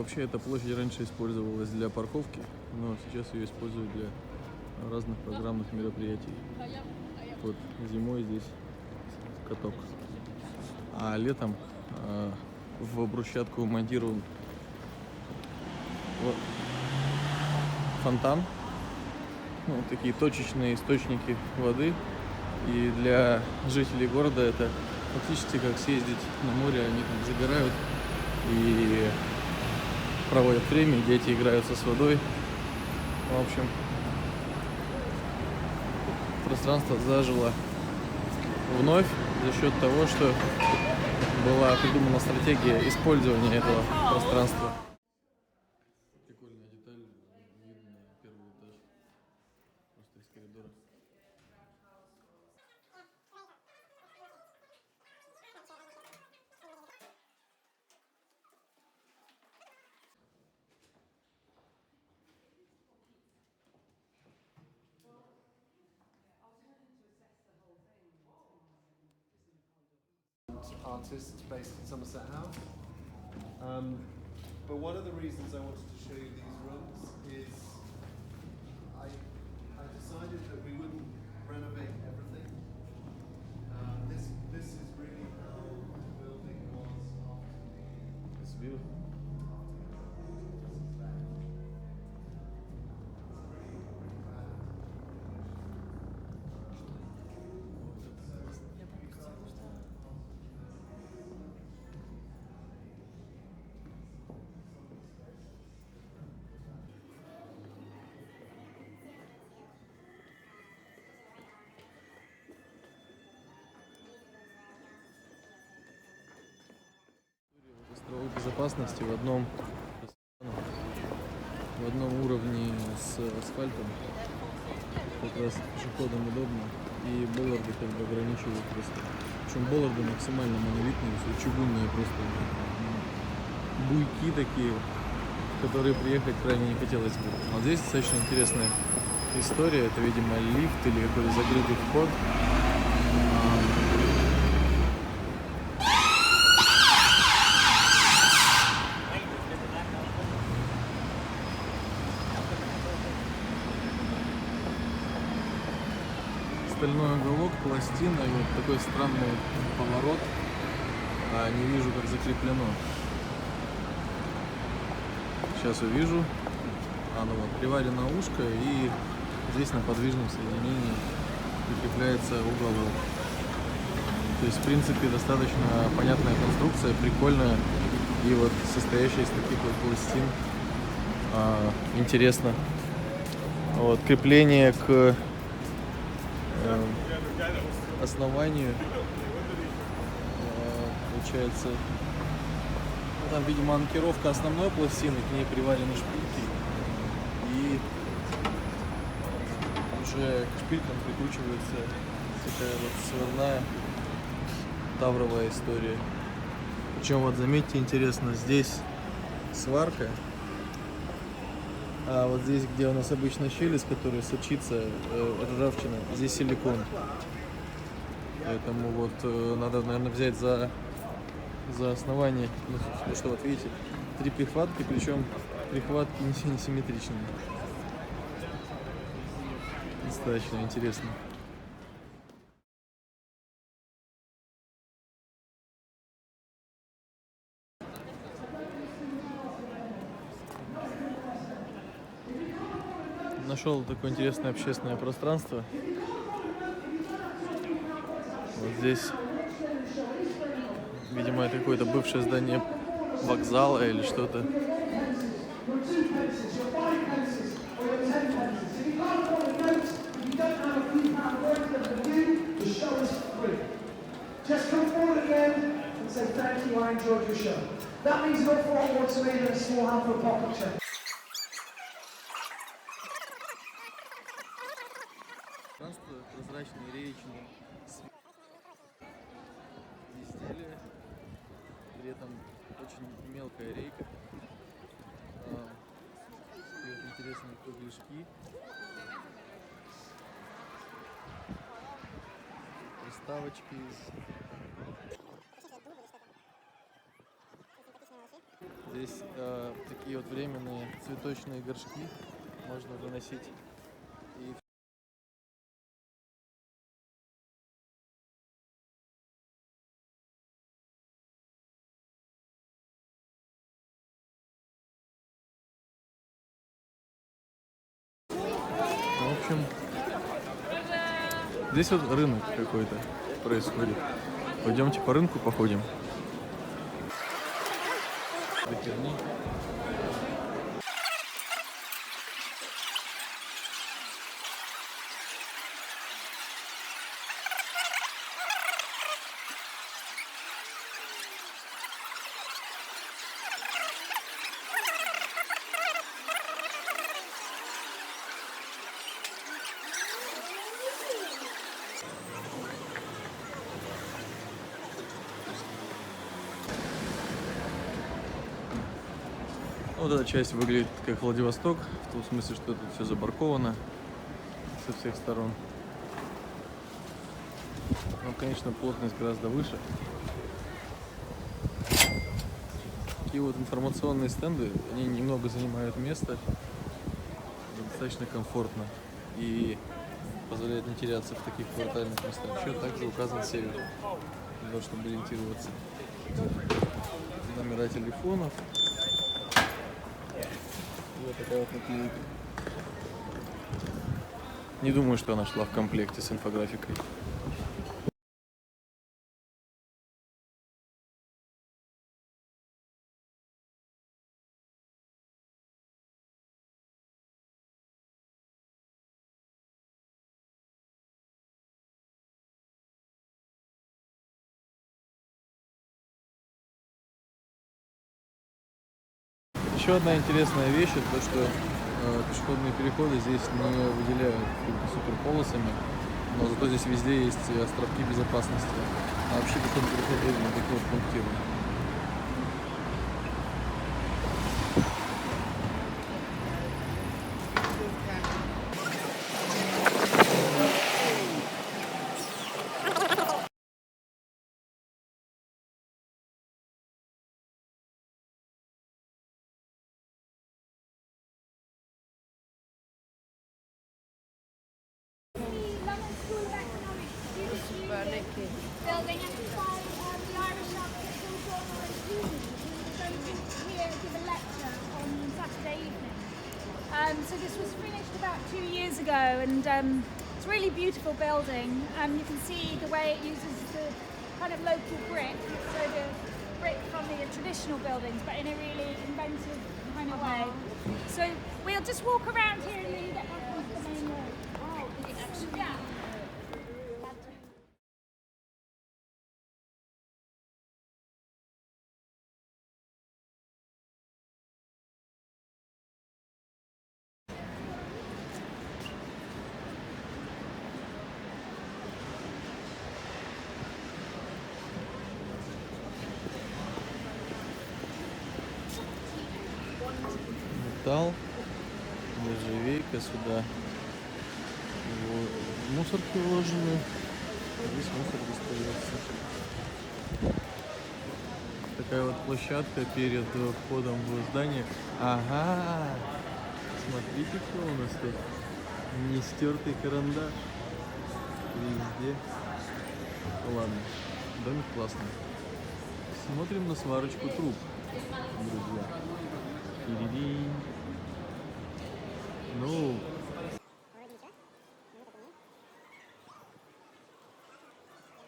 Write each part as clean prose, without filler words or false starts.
Вообще эта площадь раньше использовалась для парковки, но сейчас ее используют для разных программных мероприятий. Вот зимой здесь каток, а летом в брусчатку монтируют фонтан, ну, такие точечные источники воды. И для жителей города это фактически как съездить на море, они там загорают и проводят время, дети играются с водой. В общем, пространство зажило вновь за счет того, что была придумана стратегия использования этого пространства. Прикольная деталь, видно на первый этаж, просто из коридора. Artists based in Somerset House. But one of the reasons I wanted to show you these rooms is I decided that we wouldn't renovate everything. This is really how the building was after the. It's beautiful. Островок безопасности в одном уровне с асфальтом, как раз пешеходам удобно, и болларды как бы ограничивают просто. Причем болларды максимально монолитные, все чугунные, просто буйки такие, в которые приехать крайне не хотелось бы. Вот здесь достаточно интересная история, это, видимо, лифт или какой-то закрытый вход. Стальной уголок, пластина и вот такой странный поворот. Не вижу, как закреплено. Сейчас увижу. Ну вот, приварено ушко, и здесь на подвижном соединении прикрепляется уголок. То есть, в принципе, достаточно понятная конструкция, прикольная. И вот состоящая из таких вот пластин. Интересно. Вот, крепление к основанию, получается, ну, там, видимо, анкеровка основной пластины, к ней приварены шпильки, и уже к шпилькам прикручивается такая вот сварная тавровая история. Причем вот заметьте, интересно, здесь сварка, а вот здесь, где у нас обычно щель, из которой сочится ржавчина, здесь силикон. Поэтому вот надо, наверное, взять за основание, ну что, вот видите, 3 прихватки, причем прихватки не симметричные. Достаточно интересно. Нашел такое интересное общественное пространство. Вот здесь, видимо, это какое-то бывшее здание вокзала или что-то. Пространство прозрачный, речный, изделие, при этом очень мелкая рейка. И вот интересные кругляшки, приставочки. Здесь такие вот временные цветочные горшки можно выносить. И в общем, здесь вот рынок какой-то происходит. Пойдемте по рынку походим. Вот эта часть выглядит как Владивосток, в том смысле, что тут все забарковано со всех сторон. Но, конечно, плотность гораздо выше. Такие вот информационные стенды, они немного занимают место, достаточно комфортно и позволяет не теряться в таких квартальных местах. Еще также указан север, для того, чтобы ориентироваться. Номера телефонов. И вот такая вот наклейка. Не думаю, что она шла в комплекте с инфографикой. Еще одна интересная вещь, это то, что пешеходные переходы здесь не выделяют какими-то суперполосами, но зато здесь везде есть островки безопасности. А вообще пешеходный переход именно такой вот пунктированный. Building and by the Irish architectural student who's going to here give a lecture on Saturday evening. So this was finished about 2 years ago, and it's a really beautiful building. You can see the way it uses the kind of local brick, so the brick from the traditional buildings, but in a really inventive kind of way. So we'll just walk around here and then get back onto the main road. Oh, yeah. Металл, нержавейка сюда. Вот. Мусорки вложены. Здесь мусор достается. Такая вот площадка перед входом в здание. Ага! Смотрите, кто у нас тут. Нестертый карандаш. Везде. Ладно, домик классный. Смотрим на сварочку труб, друзья. Тири-ди. Ну,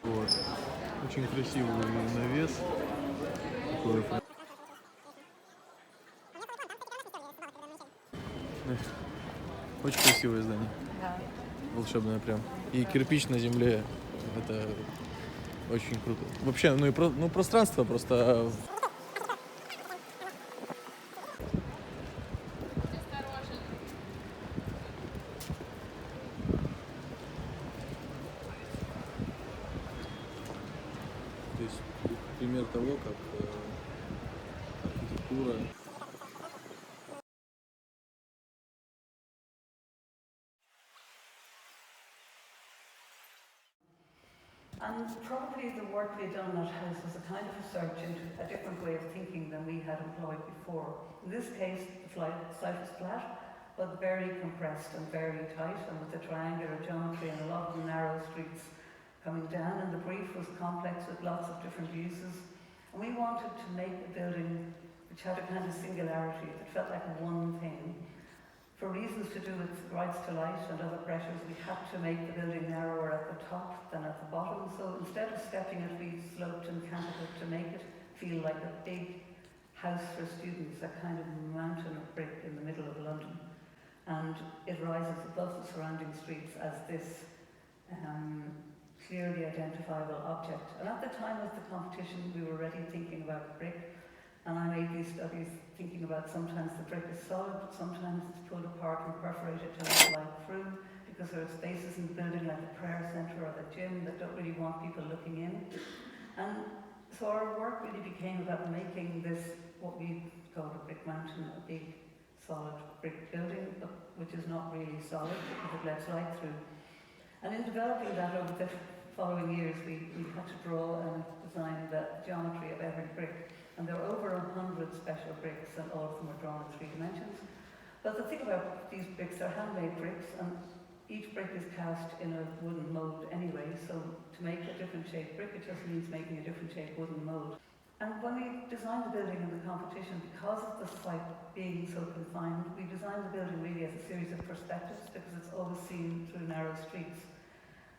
вот. Очень красивый навес. Такой. Очень красивое здание. Да. Волшебное прям. И кирпич на земле. Это очень круто. Вообще, пространство просто. То есть пример того, как архитектура. And probably the work we had done in that house was a kind of research into a different way of thinking than we had employed before. In this case, the site was flat, but very compressed and very tight, and with the triangular geometry and a lot of narrow streets coming down, and the brief was complex with lots of different uses. And we wanted to make a building which had a kind of singularity that felt like one thing. For reasons to do with rights to light and other pressures, we had to make the building narrower at the top than at the bottom. So instead of stepping it, we sloped and canted it to make it feel like a big house for students, a kind of mountain of brick in the middle of London. And it rises above the surrounding streets as this clearly identifiable object. And at the time of the competition, we were already thinking about brick. And I made these studies thinking about sometimes the brick is solid, but sometimes it's pulled apart and perforated to let light through, because there are spaces in the building like the prayer centre or the gym that don't really want people looking in. And so our work really became about making this, what we called a brick mountain, a big solid brick building, but which is not really solid because it lets light through. And in developing that over the following years, we had to draw and design the geometry of every brick. And there were over 100 special bricks, and all of them were drawn in 3 dimensions. But the thing about these bricks, they're handmade bricks, and each brick is cast in a wooden mould anyway, so to make a different shaped brick, it just means making a different shaped wooden mould. And when we designed the building in the competition, because of the site being so confined, we designed the building really as a series of perspectives, because it's always seen through narrow streets.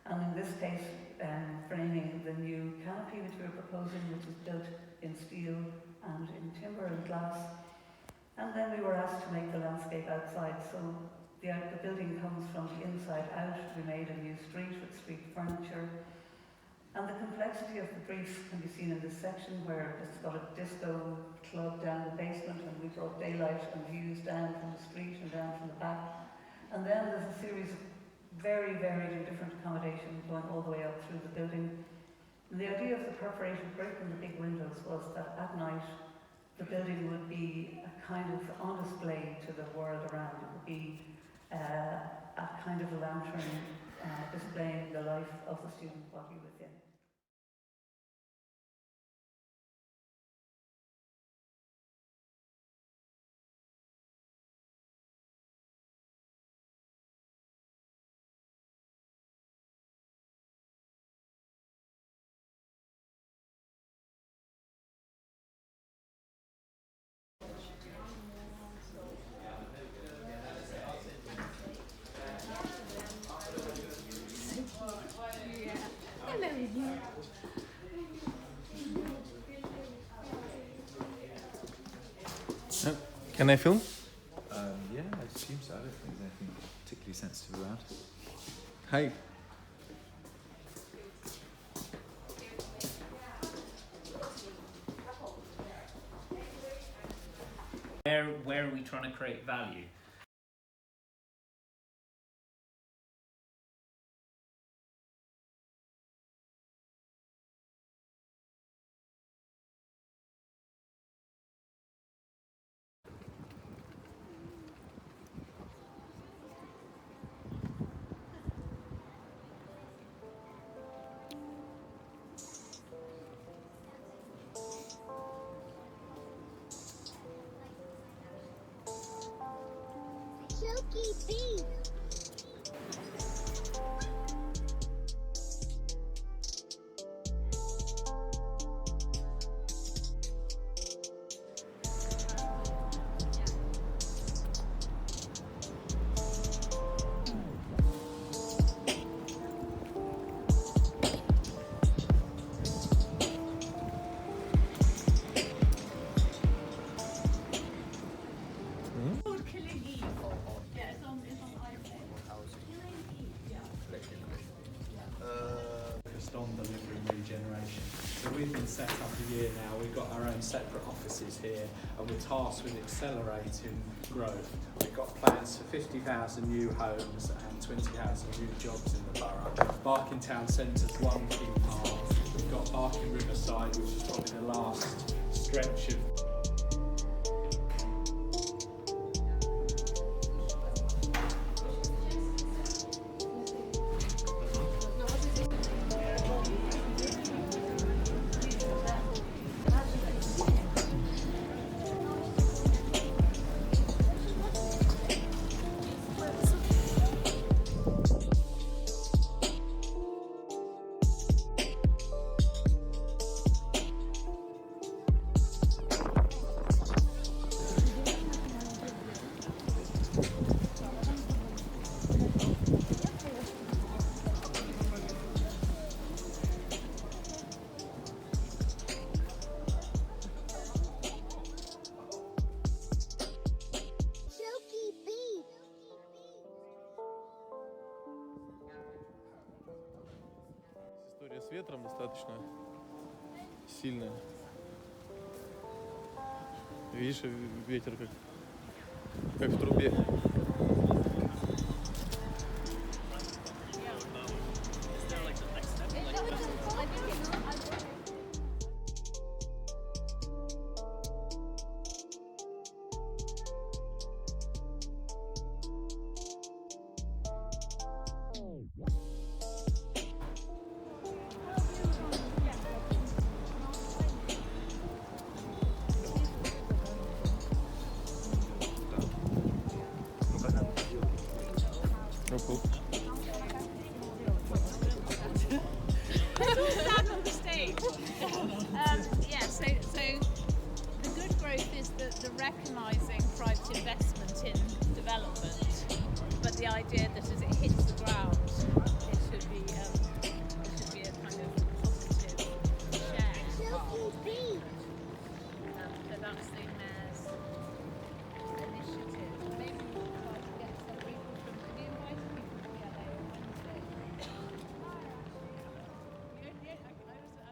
And in this case, framing the new canopy which we were proposing, which is built in steel and in timber and glass. And then we were asked to make the landscape outside, so the building comes from the inside out. We made a new street with street furniture. And the complexity of the brief can be seen in this section, where it's got a disco club down the basement, and we brought daylight and views down from the street and down from the back. And then there's a series of very varied and different accommodations going all the way up through the building. And the idea of the perforated brick and the big windows was that at night the building would be a kind of on display to the world around. It would be a kind of a lantern displaying the life of the student body within. Can I film? Yeah, I assume so. I don't think there's anything particularly sensitive around. Hi. Where are we trying to create value? Silky bee. On delivering regeneration. So we've been set up a year now, we've got our own separate offices here, and we're tasked with accelerating growth. We've got plans for 50,000 new homes and 20,000 new jobs in the borough. Barking Town Centre's one key part. We've got Barking Riverside, which is probably the last stretch of с ветром достаточно сильно. Видишь, ветер как в трубе. Stand on the stage. So the good growth is the recognising private investment in development, but the idea that as it hits the ground, it should be a kind of positive share. So that's the mayor's initiative. Maybe we'll try to get some people from. Have you invited people to the LA on Wednesday? I was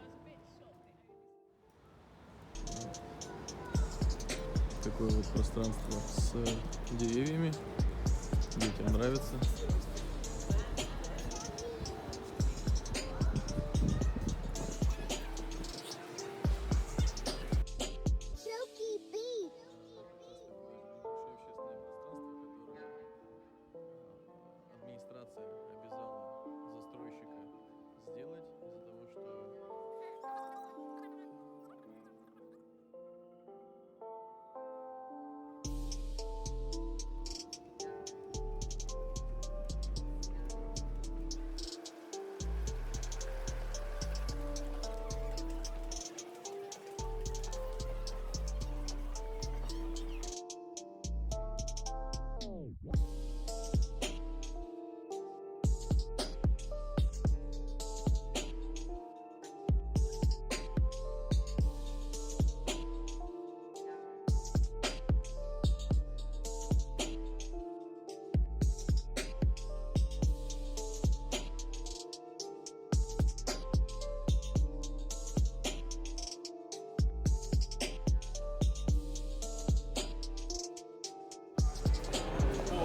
a bit shocked. Такое вот пространство с деревьями. Детям нравится. Администрация обязала застройщика сделать из-за того, что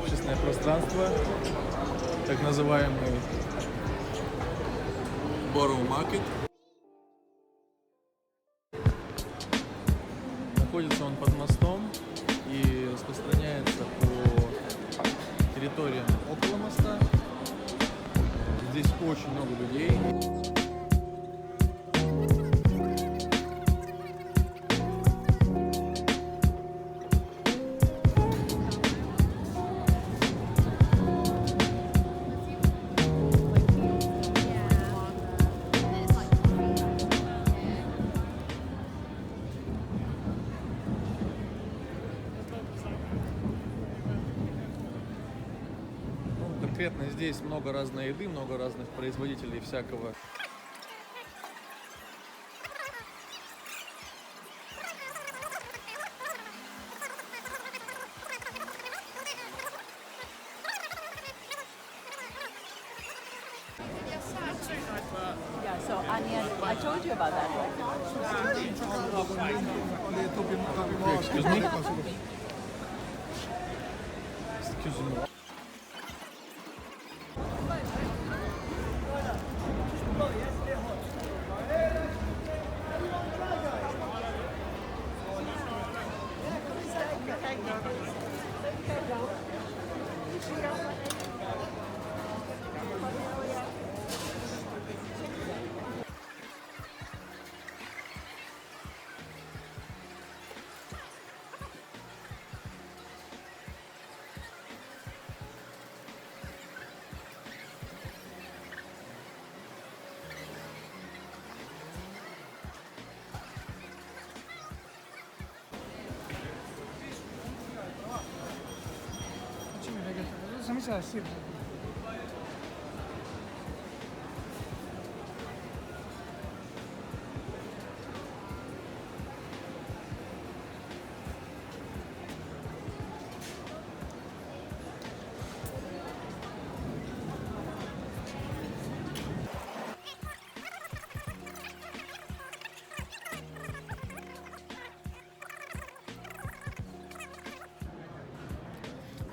общественное пространство, так называемый Borough Market. Находится он под мостом и распространяется по территориям около моста. Здесь очень много людей. Конкретно здесь много разной еды, много разных производителей всякого. Yeah, so Anya, I told you about that, right? Excuse me? Excuse me.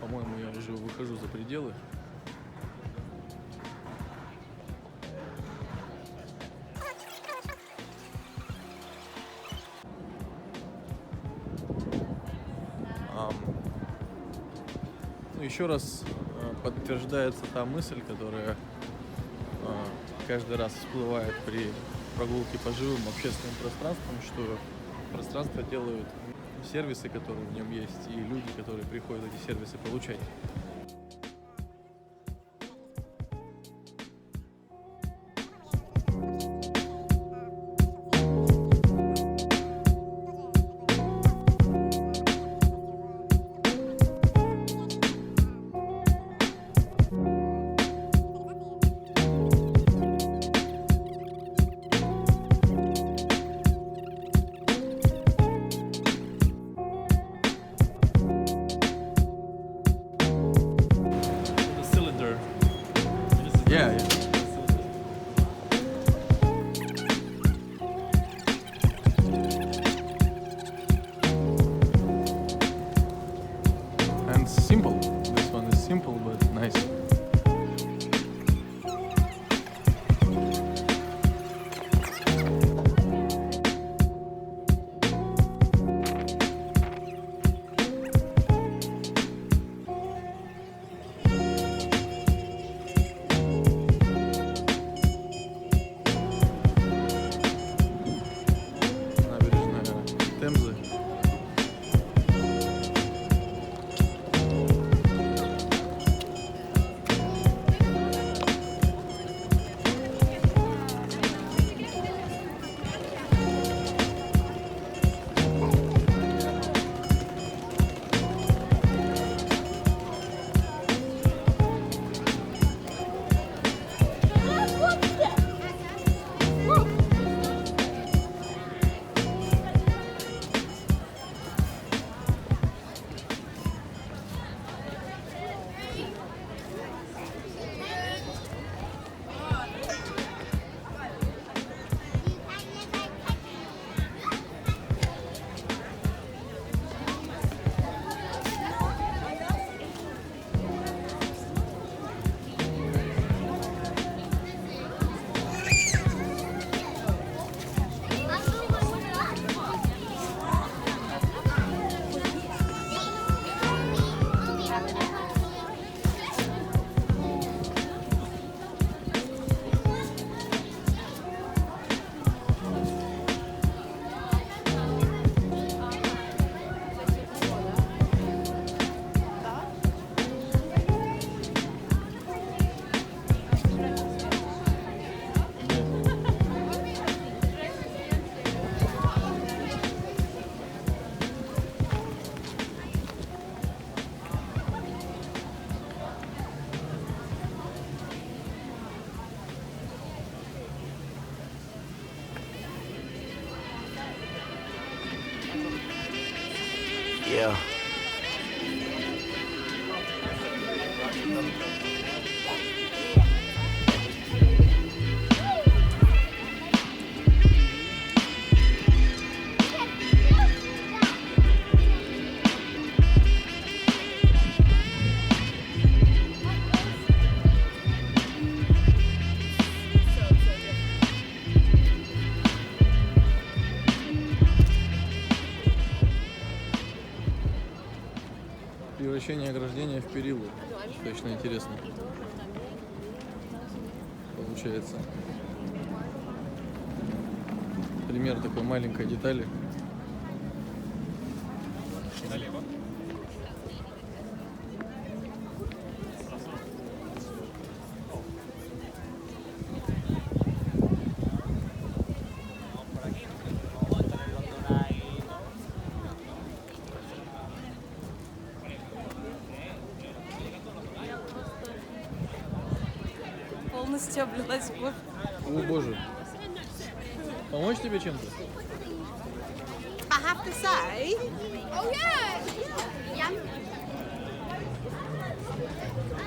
по-моему, я уже выхожу за пределы. Ну, еще раз подтверждается та мысль, которая каждый раз всплывает при прогулке по живым общественным пространствам, что пространство делают сервисы, которые в нем есть, и люди, которые приходят эти сервисы получать. Yeah, yeah. And simple. This one is simple but nice. Yeah. Превращение ограждения в перилу. Точно интересно. Получается. Пример такой маленькой детали. Полностью облилась в кофе. О боже. Помочь тебе чем-то? I have to say, Oh yeah! Yeah.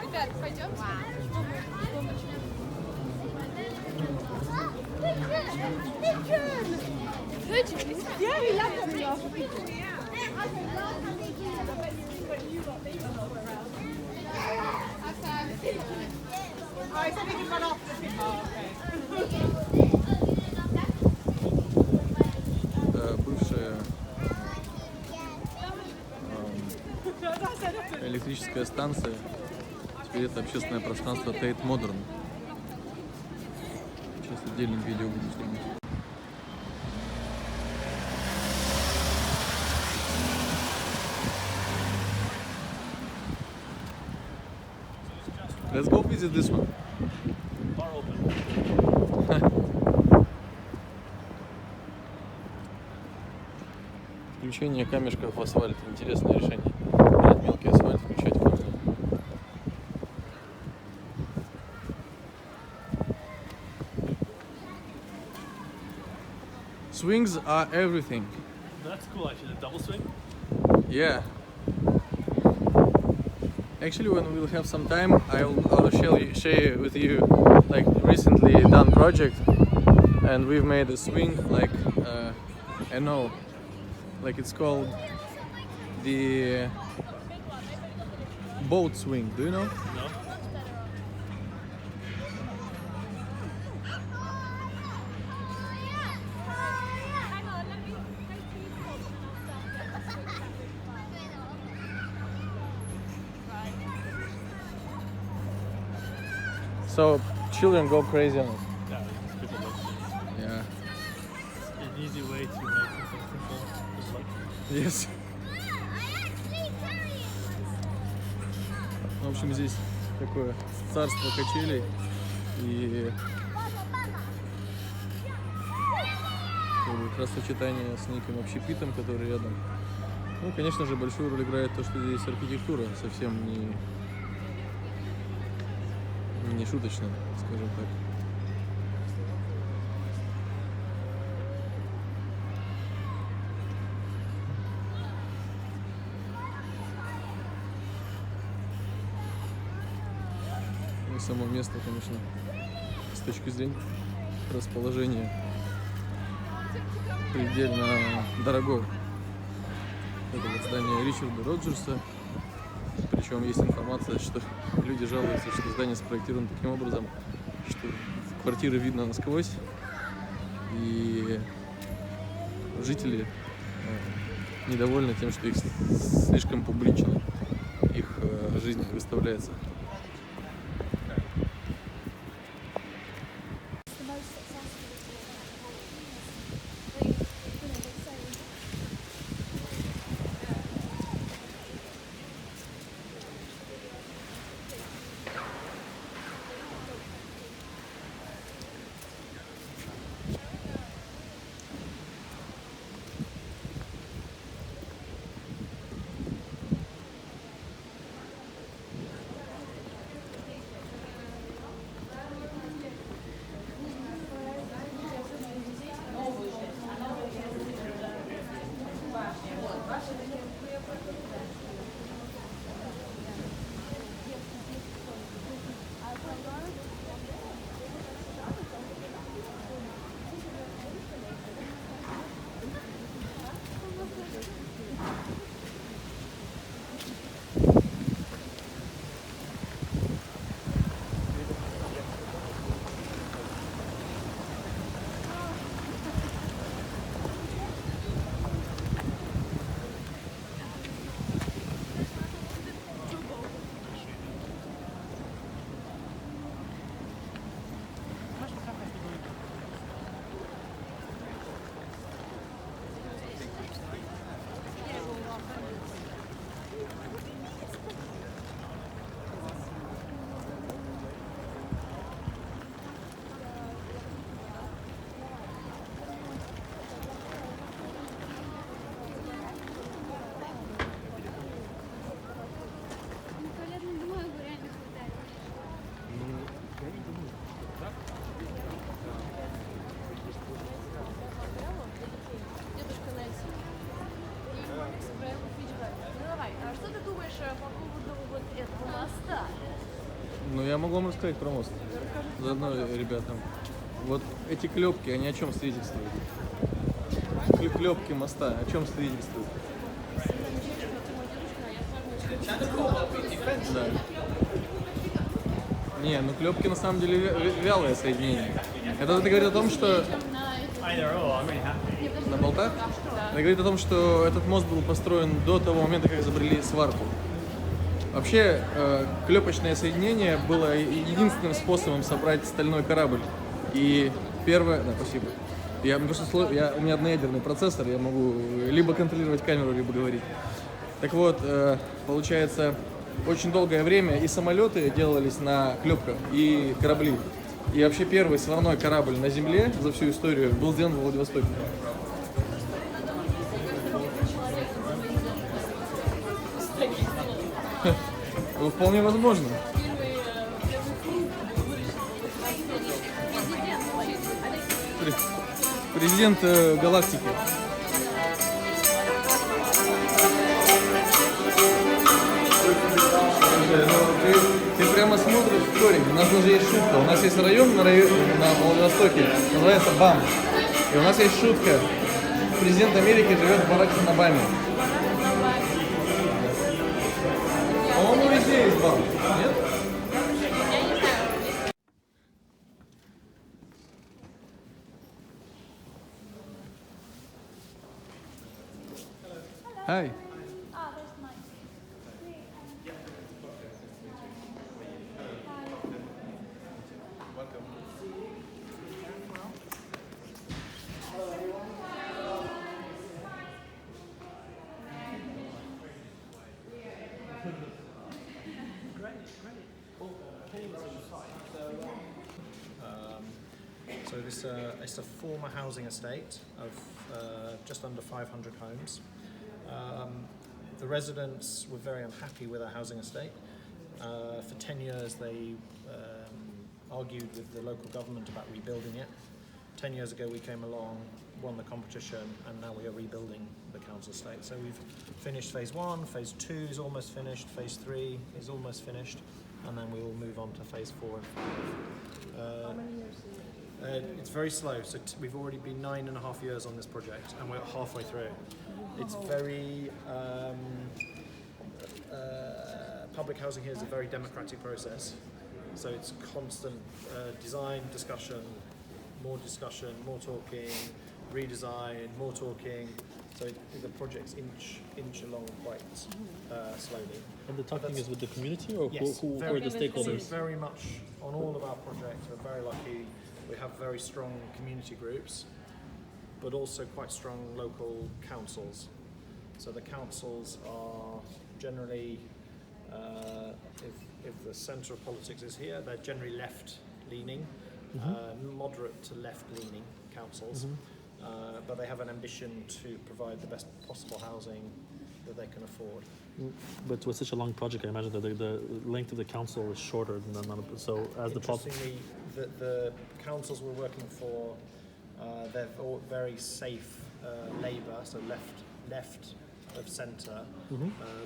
Ребят, пойдем. Бывшая электрическая станция. Теперь это общественное пространство Tate Modern. Сейчас отдельным видео буду снимать. Let's go visit this one. Включение камешков в асфальт. Интересное решение. Брать мелкий асфальт, включать камни. Swings are everything. That's cool actually, the double swing. Yeah. Actually, when we'll have some time, I'll share with you like recently done project, and we've made a swing like I know, like it's called the boat swing. Do you know? No. So children go crazy on it. Yeah, people love it. Yeah. An easy way to make something simple is like Yes. В общем, здесь такое царство качелей и как раз сочетание с неким общепитом, который рядом. Ну, конечно же, большую роль играет то, что здесь архитектура совсем не шуточная, скажем так. И само место, конечно, с точки зрения расположения предельно дорогое. Это вот здание Ричарда Роджерса. Причем есть информация, что люди жалуются, что здание спроектировано таким образом, что квартиры видно насквозь, и жители недовольны тем, что их слишком публично их жизнь выставляется. Ну, я могу вам рассказать про мост. Заодно ребятам. Вот эти клепки, они о чем свидетельствуют? Клепки моста о чем свидетельствуют? Да. Не, ну клепки на самом деле вялое соединение. Это говорит о том, что... На болтах? Это говорит о том, что этот мост был построен до того момента, как изобрели сварку. Вообще, клепочное соединение было единственным способом собрать стальной корабль. И первое... Да, спасибо. У меня одноядерный процессор, я могу либо контролировать камеру, либо говорить. Так вот, получается, очень долгое время и самолеты делались на клепках, и корабли. И вообще первый сварной корабль на Земле за всю историю был сделан в Владивостоке. Ну, вполне возможно. Президент галактики. Ты прямо смотришь в корень. У нас даже есть шутка. У нас есть район на Владивостоке, называется БАМ. И у нас есть шутка. Президент Америки живет в бараке на БАМе. По-моему, везде есть БАМ. Нет? Hi. Ah, there's Mike. So it's a former housing estate of just under 500 homes. The residents were very unhappy with our housing estate. For 10 years they argued with the local government about rebuilding it. 10 years ago we came along, won the competition, and now we are rebuilding the council estate. So we've finished phase 1, phase 2 is almost finished, phase 3 is almost finished, and then we will move on to phase 4 and 5. How many years? It's very slow, so we've already been 9.5 years on this project, and we're halfway through. It's very public housing here is a very democratic process, so it's constant design, discussion, more talking, redesign, more talking. So the project's inch along quite slowly. And the talking is with the community, or Yes, who are the stakeholders? Very much on all of our projects. We're very lucky. We have very strong community groups, but also quite strong local councils. So the councils are generally, if the centre of politics is here, they're generally left-leaning, moderate to left-leaning councils, but they have an ambition to provide the best possible housing that they can afford. But with such a long project, I imagine that the length of the council is shorter than the amount of. So as Interestingly, the councils we're working for, they're all very safe Labour, so left of centre,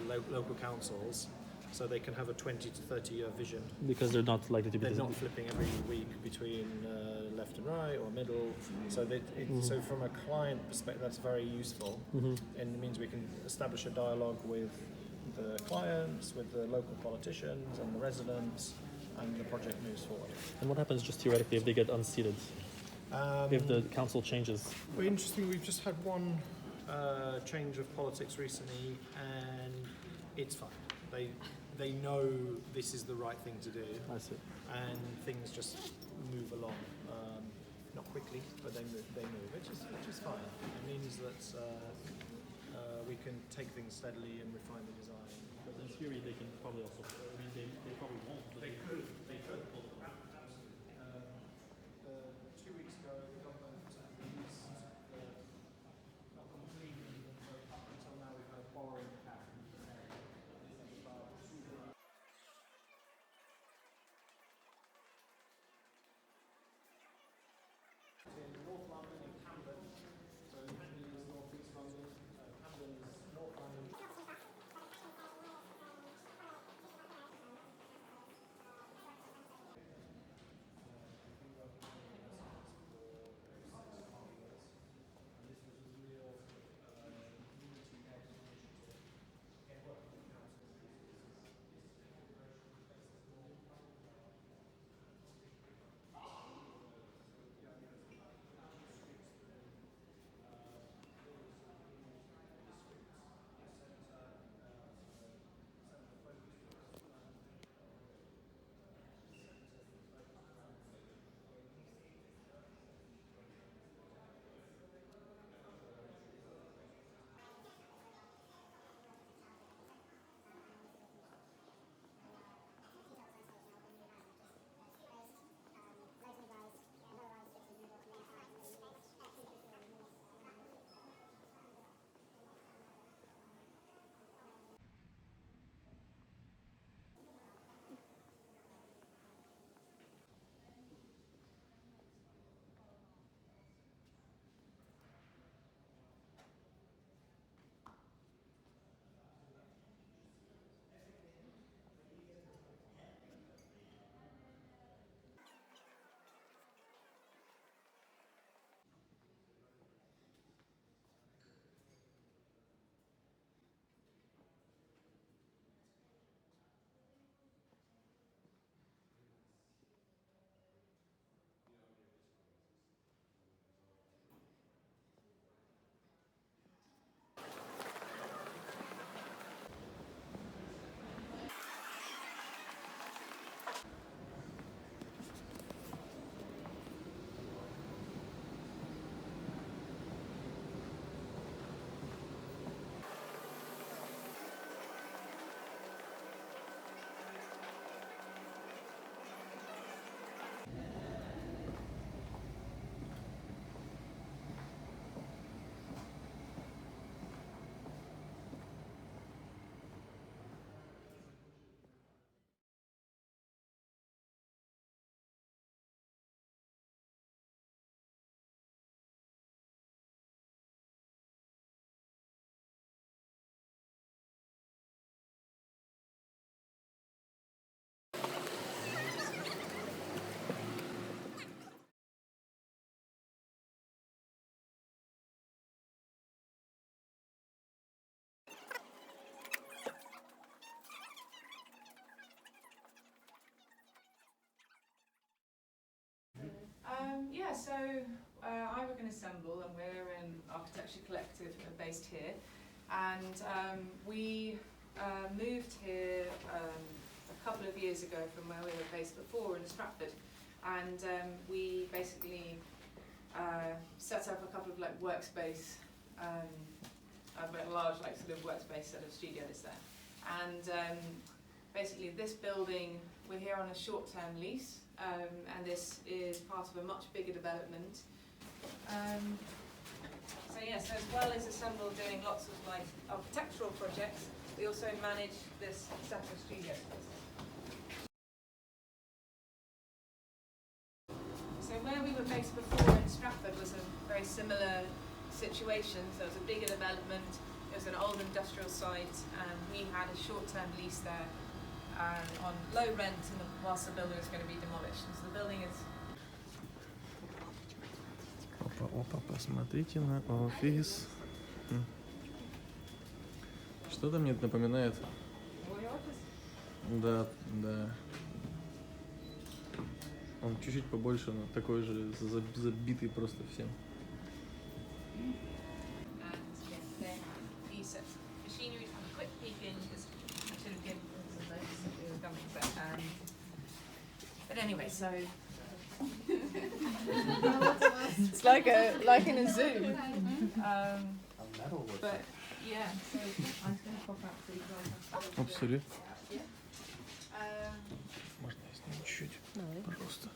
local councils, so they can have a 20 to 30 year vision. Because they're not likely to be. They're not flipping every week between left and right or middle. So so from a client perspective, that's very useful, and it means we can establish a dialogue with the clients, with the local politicians and the residents, and the project moves forward. And what happens just theoretically if they get unseated? If the council changes? Well, interesting, we've just had one change of politics recently, and it's fine. They know this is the right thing to do. I see. And things just move along. Not quickly, but they move, which is fine. It means that we can take things steadily and refine the design. But in theory, they can probably also. I mean, they probably won't. They could. 2 weeks ago, the government released not completely, but up until now, we've had a borrowing cap. In North London and Camden, so Camden is North East London, Camden is North London. so I work in Assemble, and we're an architecture collective based here. And we moved here a couple of years ago from where we were based before in Stratford. And we basically set up a couple of like workspace, a large like sort of workspace set of studios there. And basically this building, we're here on a short-term lease, and this is part of a much bigger development. So yes, as well as Assemble doing lots of like architectural projects, we also manage this set of studio spaces. So where we were based before in Stratford was a very similar situation. So it was a bigger development, it was an old industrial site, and we had a short-term lease there on low rent, and whilst the building was going to be demolished. And so the building is... Опа, посмотрите на офис. Что-то мне это напоминает. Да, да. Он чуть-чуть побольше, но такой же забитый просто всем. But anyway, so it's like in a zoo. But yeah, so I'm going to pop out so you guys have to. Sorry. Можно я сниму чуть-чуть? Пожалуйста.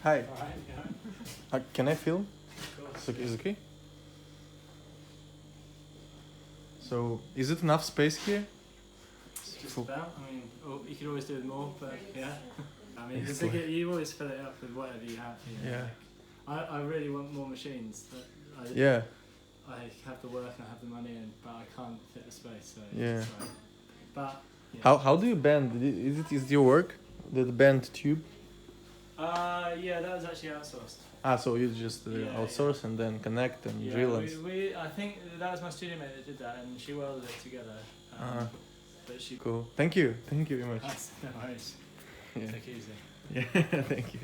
Hi. Can I film? Is it okay? So, is it enough space here? Just about. I mean, you could always do it more, but yeah. I mean, the bigger, you always fill it up with whatever you have. You know, Yeah. Like, I really want more machines. But Yeah. I have the work and I have the money, but I can't fit the space. So Yeah. it's like, but yeah. How do you bend? Is it your work? The bend tube? Yeah, that was actually outsourced. So you just outsource and then connect and Yeah, drill and. I think that was my studio mate that did that, and she welded it together. But she. Cool. Thank you very much. No worries. Yeah. Take it easy. Yeah, thank you.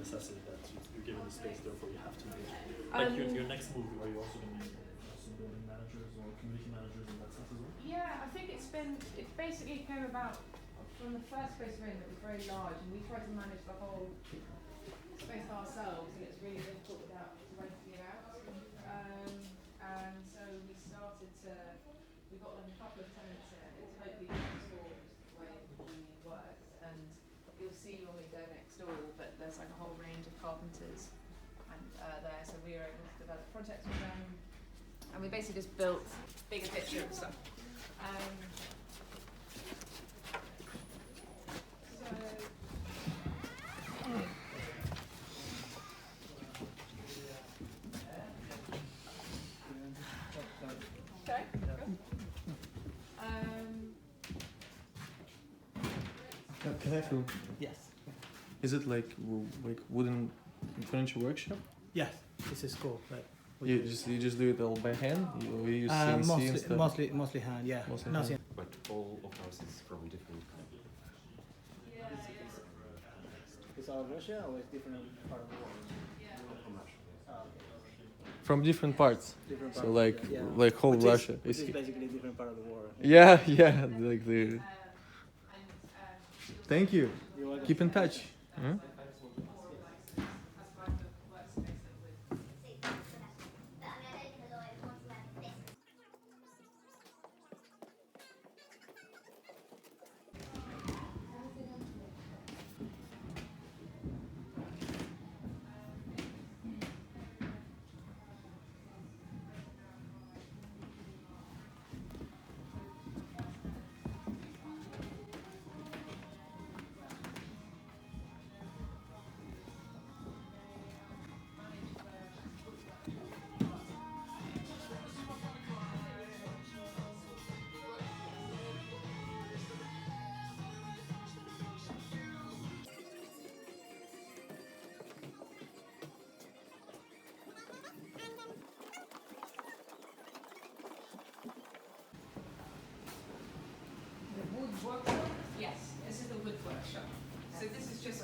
Necessity that you're given the space, therefore you have to manage it. Like your next move, are you also going to be some building managers or community managers in that sense as well? Yeah, I think it basically came about from the first space we're in that was very large, and we tried to manage the whole space ourselves, and it's really difficult without renting it out. And so we started we got a couple of tenants in, and it's totally transformed the way we work. And you'll see when we go next door, but there's like a whole range of carpenters and there, so we were able to develop projects with them, and we basically just built bigger picture and stuff. Can I film? Yes. Is it like wooden furniture workshop? Yes. This is cool. Right. You just do it all by hand? You use CNC and stuff? Mostly hand. Yeah. Mostly No hand. CNC. But all of ours is from different It's all Russia or it's different part of the world? From different parts. Different So part, like whole which Russia. Which is basically a different part of the world. Yeah, yeah, like the. Thank you. You're welcome. Keep in touch. Huh? Workshop? Yes, this is the wood workshop. So this is just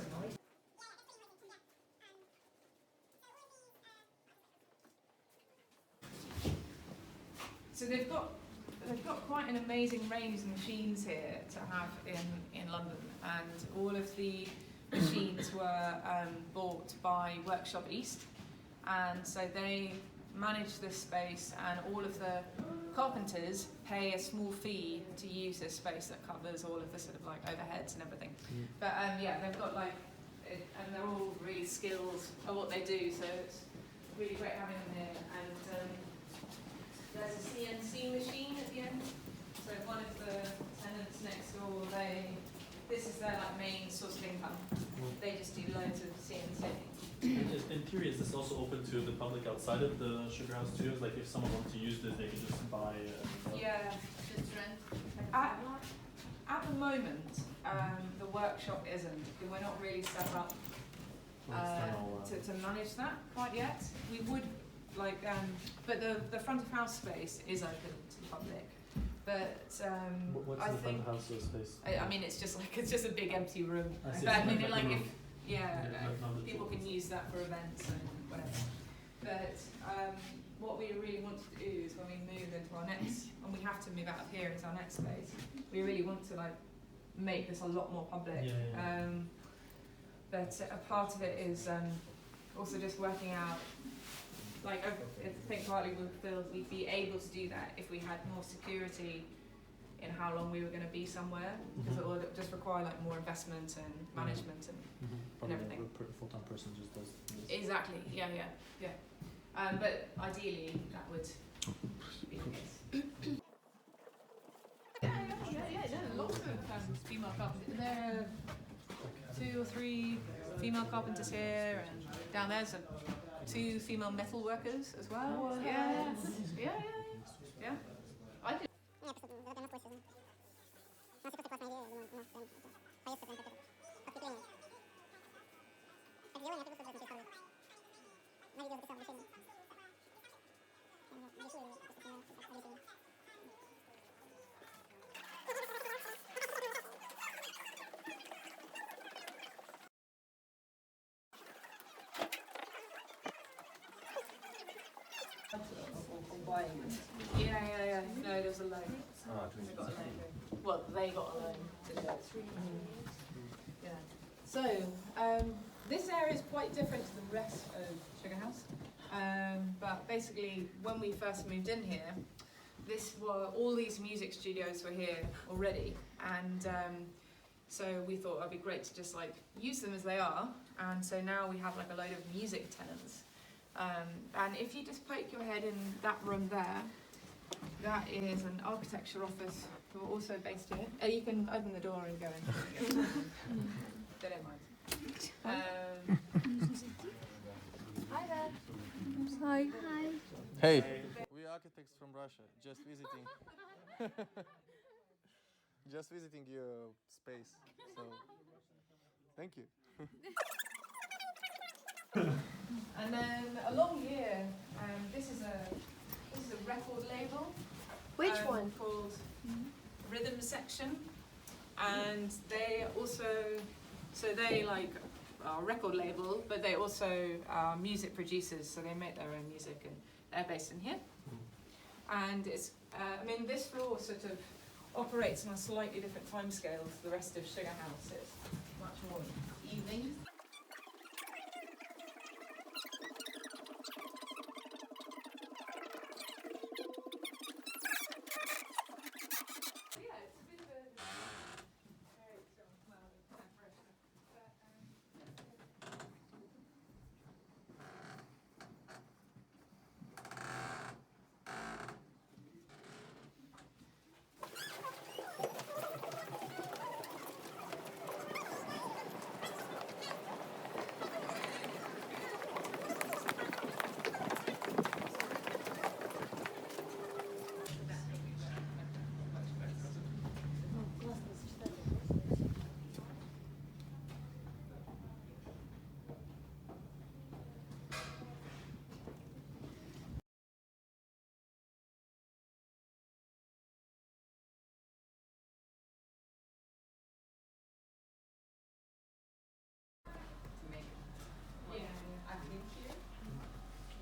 so they've got quite an amazing range of machines here to have in London, and all of the machines were bought by Workshop East, and so they manage this space, and all of the carpenters pay a small fee to use this space that covers all of the sort of like overheads and everything. But yeah, they've got like, and they're all really skilled at what they do, so it's really great having them here. And there's a CNC machine at the end. So one of the tenants next door, this is their like main source of income. They just do loads of CNC. In theory, is this also open to the public outside of the sugar house too? Like if someone wanted to use this, they could just buy. Yeah, just rent. At the moment, the workshop isn't. We're not really set up to manage that quite yet. We would like, but the front of house space is open to the public. But what's I the think front of house space? I mean, it's just a big empty room. I see. But I mean, like if Yeah, people can use that for events and whatever. But what we really want to do is when we move into our next, and we have to move out of here into our next space, we really want to like make this a lot more public. But a part of it is also just working out, like I think partly we feel we'd be able to do that if we had more security in how long we were going to be somewhere, because it would just require like more investment and management and everything. A full-time person just does this. Exactly. Yeah. But ideally, that would be the case. No, lots of female carpenters. There are 2 or 3 female carpenters here, and down there's 2 female metal workers as well. Yeah. I did. Yeah. No, there's a loan. Well, they got a loan to do it. Yeah. So, this area is quite different to the rest of Sugar House. But basically, when we first moved in here, all these music studios were here already, and so we thought it'd be great to just like use them as they are. And so now we have like a load of music tenants. And if you just poke your head in that room there, that is an architecture office who are also based here. You can open the door and go in. They don't mind. Hi there. Hi. Hey, we architects from Russia, just visiting. Just visiting your space. So, thank you. And then along here, this is a record label. Which one? Called Rhythm Section, and they also, so they like are a record label, but they also are music producers, so they make their own music, and they're based in here. And it's, I mean, this floor sort of operates on a slightly different timescale to the rest of Sugar House. It's much more evening.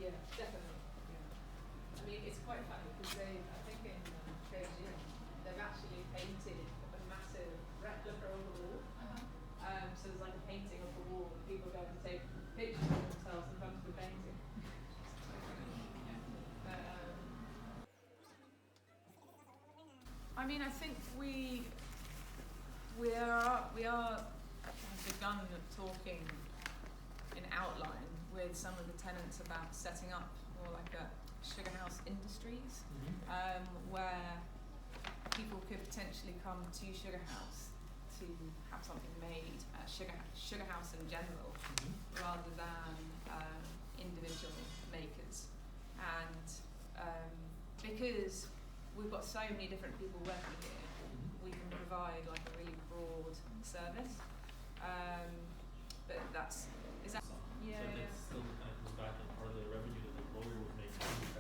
Yeah, definitely. Yeah. I mean, it's quite funny because I think in Beijing, they've actually painted a massive replica of the wall. So there's like a painting of the wall, and people go and take pictures of themselves in front of the painting. I mean, I think we have begun talking in outline with some of the tenants about setting up more like a Sugar House Industries, where people could potentially come to Sugar House to have something made at Sugar House in general, rather than individual makers. And because we've got so many different people working here, we can provide like a really broad service. But that's, is that? So that still kind of comes back and part of the revenue that the employer would make.